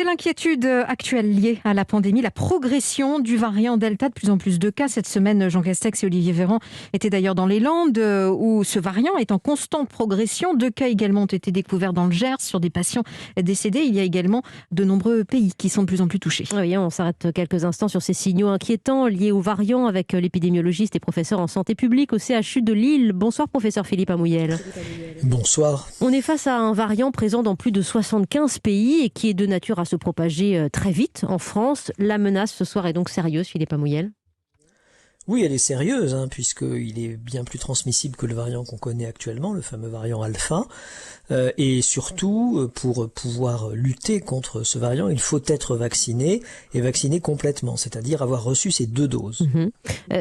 C'est l'inquiétude actuelle liée à la pandémie, la progression du variant Delta, de plus en plus de cas. Cette semaine, Jean Castex et Olivier Véran étaient d'ailleurs dans les Landes où ce variant est en constante progression. 2 cas également ont été découverts dans le Gers sur des patients décédés. Il y a également de nombreux pays qui sont de plus en plus touchés. Oui, on s'arrête quelques instants sur ces signaux inquiétants liés au variant avec l'épidémiologiste et professeur en santé publique au CHU de Lille. Bonsoir professeur Philippe Amouyel. Bonsoir. On est face à un variant présent dans plus de 75 pays et qui est de nature à se propager très vite en France. La menace ce soir est donc sérieuse, Philippe Amouyel? Oui, elle est sérieuse, puisqu'il est bien plus transmissible que le variant qu'on connaît actuellement, le fameux variant alpha. Et surtout, pour pouvoir lutter contre ce variant, il faut être vacciné, et vacciné complètement, c'est-à-dire avoir reçu ces 2 doses.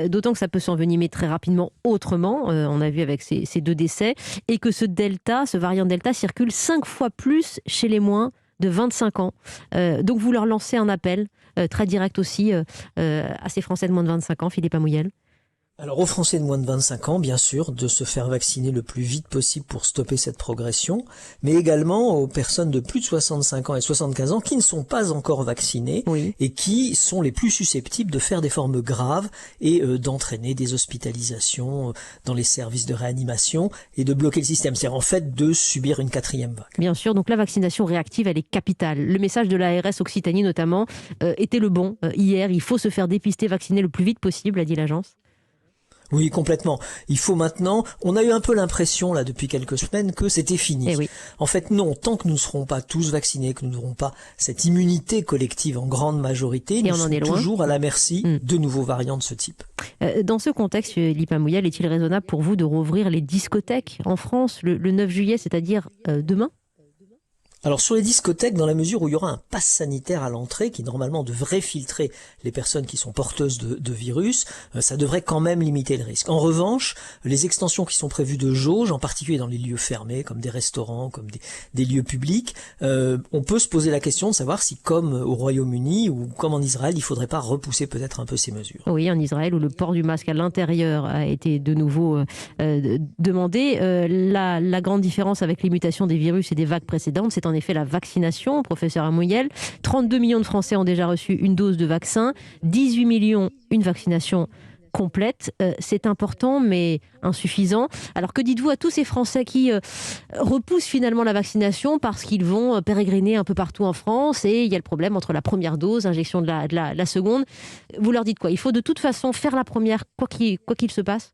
D'autant que ça peut s'envenimer très rapidement autrement, on a vu avec ces 2 décès, et que ce variant Delta circule 5 fois plus chez les moins de 25 ans. Donc vous leur lancez un appel très direct aussi à ces Français de moins de 25 ans, Philippe Amouyel. Alors aux Français de moins de 25 ans, bien sûr, de se faire vacciner le plus vite possible pour stopper cette progression, mais également aux personnes de plus de 65 ans et 75 ans qui ne sont pas encore vaccinées et qui sont les plus susceptibles de faire des formes graves et d'entraîner des hospitalisations dans les services de réanimation et de bloquer le système. C'est-à-dire en fait de subir une 4e vague. Bien sûr, donc la vaccination réactive, elle est capitale. Le message de l'ARS Occitanie notamment était le bon hier. Il faut se faire dépister, vacciner le plus vite possible, a dit l'agence. Oui, complètement. Il faut maintenant, on a eu un peu l'impression là depuis quelques semaines que c'était fini. En fait non, tant que nous ne serons pas tous vaccinés, que nous n'aurons pas cette immunité collective en grande majorité, nous sommes toujours à la merci de nouveaux variants de ce type. Dans ce contexte, Philippe Amouyel, est-il raisonnable pour vous de rouvrir les discothèques en France le 9 juillet, c'est-à-dire demain ? Alors sur les discothèques, dans la mesure où il y aura un pass sanitaire à l'entrée qui normalement devrait filtrer les personnes qui sont porteuses de virus, ça devrait quand même limiter le risque. En revanche, les extensions qui sont prévues de jauge, en particulier dans les lieux fermés, comme des restaurants, comme des lieux publics, on peut se poser la question de savoir si, comme au Royaume-Uni ou comme en Israël, il ne faudrait pas repousser peut-être un peu ces mesures. Oui, en Israël, où le port du masque à l'intérieur a été de nouveau demandé. La grande différence avec les mutations des virus et des vagues précédentes, c'est en effet la vaccination, professeur Amouyel. 32 millions de Français ont déjà reçu une dose de vaccin, 18 millions une vaccination complète. C'est important mais insuffisant. Alors que dites-vous à tous ces Français qui repoussent finalement la vaccination parce qu'ils vont pérégriner un peu partout en France et il y a le problème entre la première dose, injection de la seconde. Vous leur dites quoi? Il faut de toute façon faire la première, quoi qu'il se passe?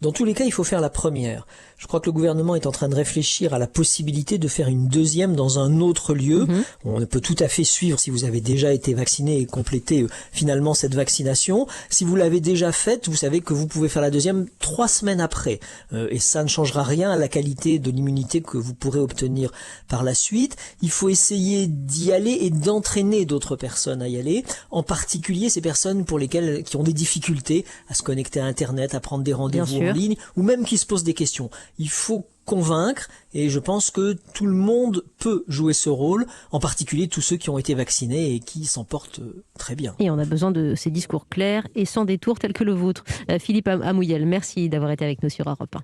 Dans tous les cas, il faut faire la première. Je crois que le gouvernement est en train de réfléchir à la possibilité de faire une 2e dans un autre lieu. On peut tout à fait suivre si vous avez déjà été vacciné et compléter finalement cette vaccination. Si vous l'avez déjà faite, vous savez que vous pouvez faire la 2e 3 semaines après. Et ça ne changera rien à la qualité de l'immunité que vous pourrez obtenir par la suite. Il faut essayer d'y aller et d'entraîner d'autres personnes à y aller, en particulier ces personnes qui ont des difficultés à se connecter à Internet, à prendre des rendez-vous en ligne, ou même qui se posent des questions. Il faut convaincre, et je pense que tout le monde peut jouer ce rôle, en particulier tous ceux qui ont été vaccinés et qui s'en portent très bien. Et on a besoin de ces discours clairs et sans détour tels que le vôtre. Philippe Amouyel, merci d'avoir été avec nous sur Europe 1.